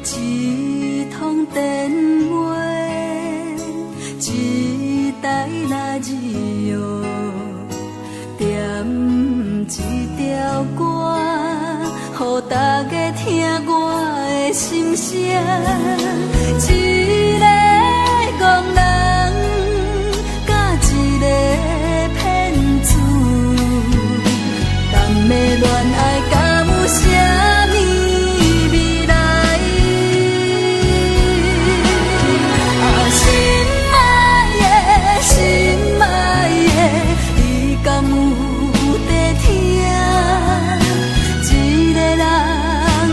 一通电话，一台拉radio，点一条歌，予大家听我的心声。一个憨人，甲一个骗子，谈的恋爱敢有啥物未来？心爱的，心爱的，你敢有在听？一个人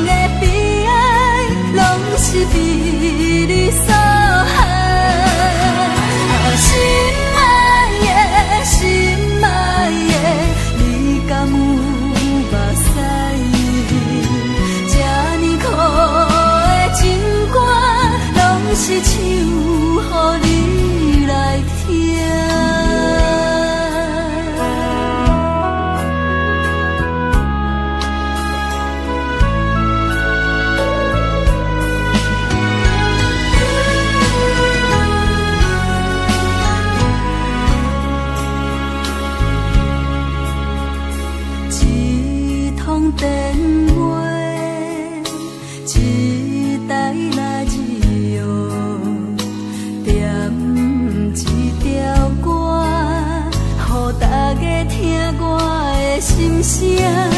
的悲哀，拢是被你所害。心爱的，心爱的，你敢有目屎？这呢苦的情歌，拢是唱予你来听。一通电话，一台radio，点一条歌，予大家听我的心声。